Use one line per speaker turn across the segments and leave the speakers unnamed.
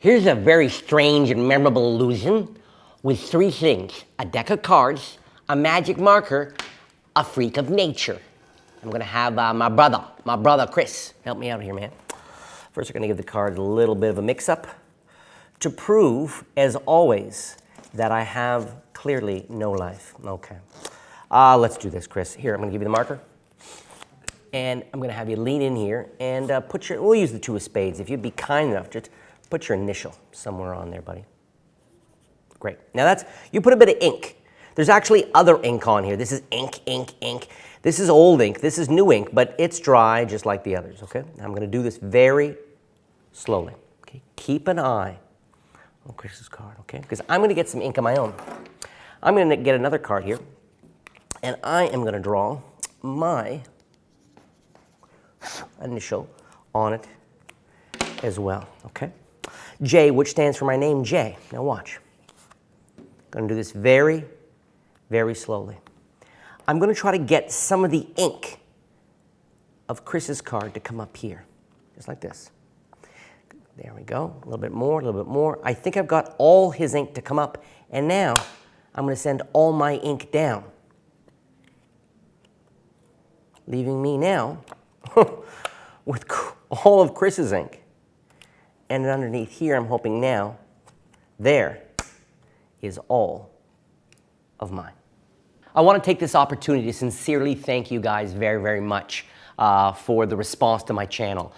Here's a very strange and memorable illusion with three things: a deck of cards, a magic marker, a freak of nature. I'm gonna have my brother Chris, help me out here, man. First, we're gonna give the cards a little bit of a mix-up to prove, as always, that I have clearly no life. Okay. Let's do this, Chris. Here, I'm gonna give you the marker. And I'm gonna have you lean in here and we'll use the two of spades. If you'd be kind enough, just put your initial somewhere on there, buddy. Great. Now you put a bit of ink. There's actually other ink on here. This is ink, ink, ink. This is old ink. This is new ink, but it's dry just like the others, okay? Now I'm gonna do this very slowly, okay? Keep an eye on Chris's card, okay? Because I'm gonna get some ink of my own. I'm gonna get another card here, and I am gonna draw my initial on it as well, okay? J, which stands for my name, J. Now watch. I'm gonna do this very, very slowly. I'm gonna try to get some of the ink of Chris's card to come up here, just like this. There we go, a little bit more, a little bit more. I think I've got all his ink to come up, and now I'm gonna send all my ink down, leaving me now with all of Chris's ink. And underneath here, I'm hoping now, there is all of mine. I want to take this opportunity to sincerely thank you guys very, very much for the response to my channel.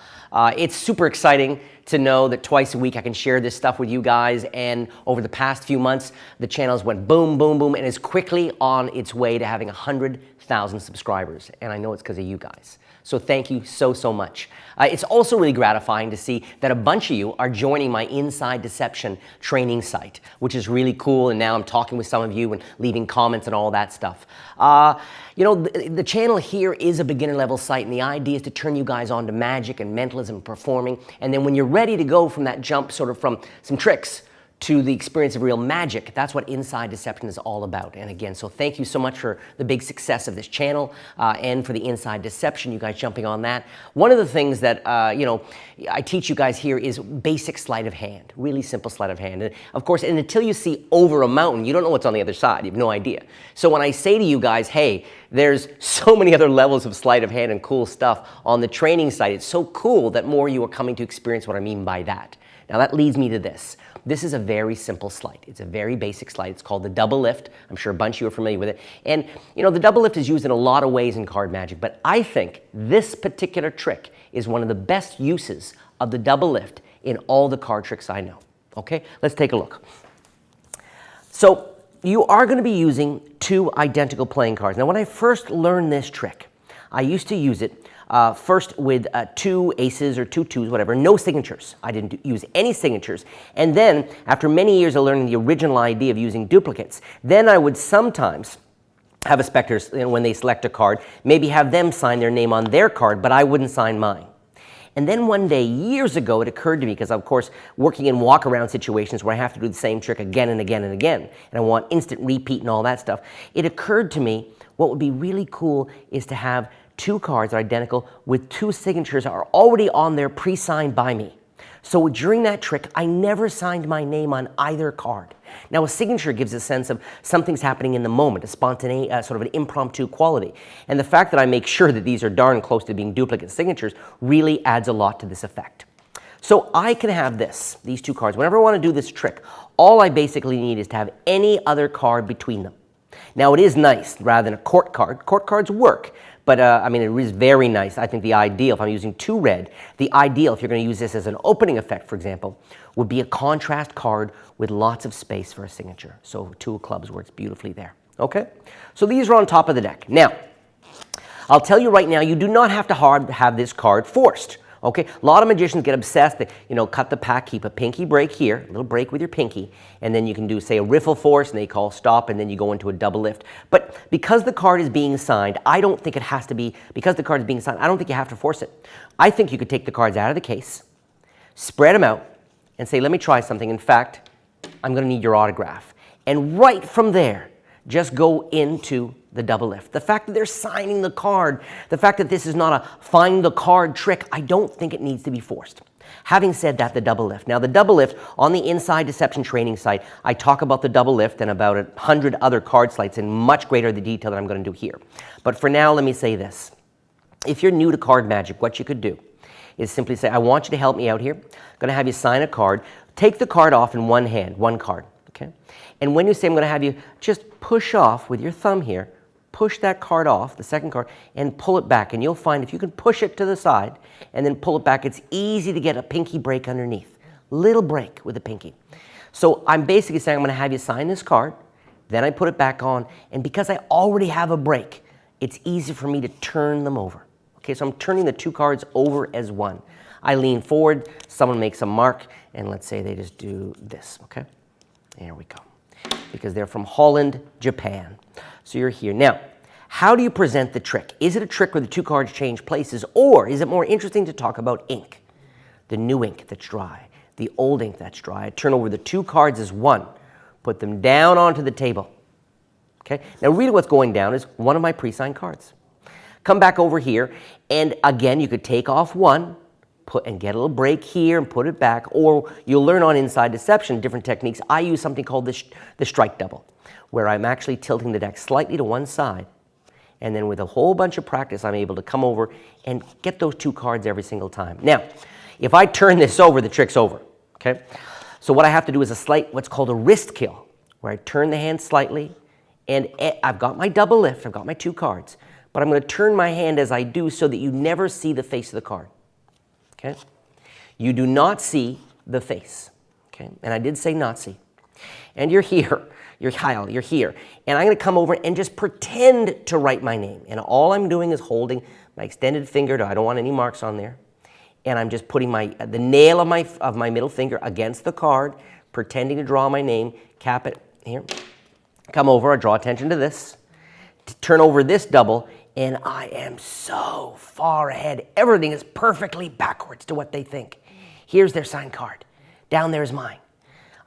It's super exciting to know that twice a week I can share this stuff with you guys, and over the past few months, the channel's went boom, boom, boom, and is quickly on its way to having 100,000 subscribers, and I know it's because of you guys. So thank you so, so much. It's also really gratifying to see that a bunch of you are joining my Inside Deception training site, which is really cool, and now I'm talking with some of you and leaving comments and all that stuff. You know, the channel here is a beginner level site, and the idea is to turn you guys on to magic and mentalism and performing, and then when you're ready to go from that jump, sort of from some tricks to the experience of real magic, that's what Inside Deception is all about. And again, so thank you so much for the big success of this channel and for the Inside Deception, you guys jumping on that. One of the things that, you know, I teach you guys here is basic sleight of hand, really simple sleight of hand. And of course, and until you see over a mountain, you don't know what's on the other side. You have no idea. So when I say to you guys, hey, there's so many other levels of sleight of hand and cool stuff on the training site, it's so cool that more of you are coming to experience what I mean by that. Now that leads me to this. This is a very simple sleight. It's a very basic sleight. It's called the double lift. I'm sure a bunch of you are familiar with it. And you know, the double lift is used in a lot of ways in card magic, but I think this particular trick is one of the best uses of the double lift in all the card tricks I know. Okay, let's take a look. So you are going to be using two identical playing cards. Now when I first learned this trick, I used to use it first with two aces or two twos, whatever, no signatures. I didn't use any signatures. And then, after many years of learning the original idea of using duplicates, then I would sometimes have a specter, you know, when they select a card, maybe have them sign their name on their card, but I wouldn't sign mine. And then one day, years ago, it occurred to me, because of course, working in walk-around situations where I have to do the same trick again and again and again, and I want instant repeat and all that stuff, it occurred to me what would be really cool is to have two cards are identical with two signatures are already on there pre-signed by me. So during that trick, I never signed my name on either card. Now a signature gives a sense of something's happening in the moment, a spontaneous, sort of an impromptu quality. And the fact that I make sure that these are darn close to being duplicate signatures really adds a lot to this effect. So I can have these two cards. Whenever I want to do this trick, all I basically need is to have any other card between them. Now it is nice, rather than a court card. Court cards work. But I mean, it is very nice. I think the ideal, if I'm using two red, the ideal, if you're going to use this as an opening effect, for example, would be a contrast card with lots of space for a signature. So two of clubs works beautifully there. Okay? So these are on top of the deck. Now, I'll tell you right now, you do not have to have this card forced. Okay, a lot of magicians get obsessed. They, you know, cut the pack, keep a pinky break here, a little break with your pinky, and then you can do, say, a riffle force, and they call stop, and then you go into a double lift. But because the card is being signed, I don't think it has to be, because the card is being signed, I don't think you have to force it. I think you could take the cards out of the case, spread them out, and say, let me try something. In fact, I'm going to need your autograph. And right from there, just go into the double lift. The fact that they're signing the card, the fact that this is not a find the card trick, I don't think it needs to be forced. Having said that, the double lift. Now the double lift, on the Inside Deception training site, I talk about the double lift and about 100 other card sleights in much greater detail than I'm going to do here. But for now, let me say this. If you're new to card magic, what you could do is simply say, I want you to help me out here. I'm going to have you sign a card. Take the card off in one hand, one card, okay? And when you say I'm going to have you just push off with your thumb here, push that card off, the second card, and pull it back. And you'll find if you can push it to the side and then pull it back, it's easy to get a pinky break underneath. Little break with the pinky. So I'm basically saying I'm going to have you sign this card, then I put it back on, and because I already have a break, it's easy for me to turn them over. Okay, so I'm turning the two cards over as one. I lean forward, someone makes a mark, and let's say they just do this, okay? There we go. Because they're from Holland, Japan. So you're here. Now, how do you present the trick? Is it a trick where the two cards change places, or is it more interesting to talk about ink? The new ink that's dry, the old ink that's dry. I turn over the two cards as one, put them down onto the table. Okay? Now really what's going down is one of my pre-signed cards. Come back over here, and again, you could take off one, and get a little break here and put it back, or you'll learn on Inside Deception different techniques. I use something called the strike double, where I'm actually tilting the deck slightly to one side, and then with a whole bunch of practice, I'm able to come over and get those two cards every single time. Now, if I turn this over, the trick's over, okay? So what I have to do is a slight, what's called a wrist kill, where I turn the hand slightly, and I've got my double lift, I've got my two cards, but I'm going to turn my hand as I do so that you never see the face of the card. Okay? You do not see the face. Okay? And I did say not see. And you're here. You're Kyle. You're here. And I'm going to come over and just pretend to write my name. And all I'm doing is holding my extended finger. I don't want any marks on there. And I'm just putting the nail of my middle finger against the card, pretending to draw my name, cap it here. Come over. I draw attention to this. Turn over this double. And I am so far ahead. Everything is perfectly backwards to what they think. Here's their signed card. Down there is mine.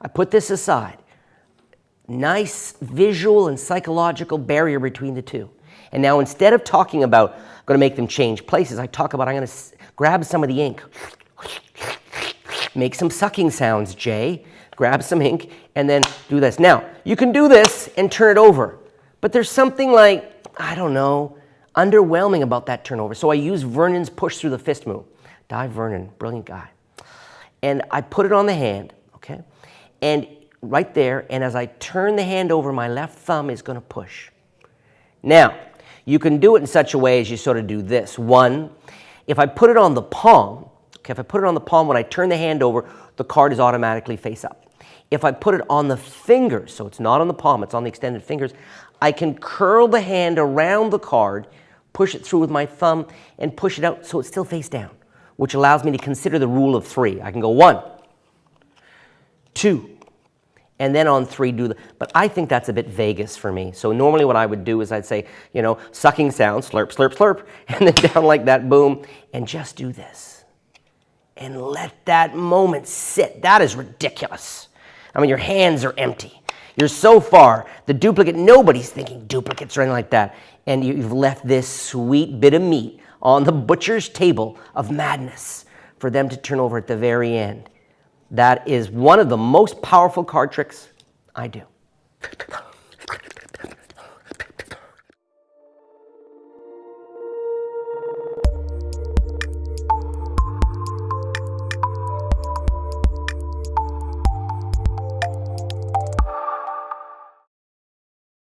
I put this aside. Nice visual and psychological barrier between the two. And now instead of talking about, I'm going to make them change places, I talk about, I'm going to grab some of the ink. Make some sucking sounds, Jay. Grab some ink and then do this. Now, you can do this and turn it over. But there's something like, I don't know, underwhelming about that turnover. So I use Vernon's push through the fist move. Di Vernon, brilliant guy. And I put it on the hand, okay? And right there, and as I turn the hand over, my left thumb is going to push. Now, you can do it in such a way as you sort of do this. One, if I put it on the palm, okay, if I put it on the palm, when I turn the hand over, the card is automatically face up. If I put it on the fingers, so it's not on the palm, it's on the extended fingers, I can curl the hand around the card, push it through with my thumb, and push it out so it's still face down, which allows me to consider the rule of three. I can go 1, 2, and then on 3 do the, but I think that's a bit Vegas for me. So normally what I would do is I'd say, you know, sucking sound, slurp, slurp, slurp, and then down like that, boom, and just do this. And let that moment sit. That is ridiculous. I mean, your hands are empty. You're so far, the duplicate, nobody's thinking duplicates or anything like that. And you've left this sweet bit of meat on the butcher's table of madness for them to turn over at the very end. That is one of the most powerful card tricks I do.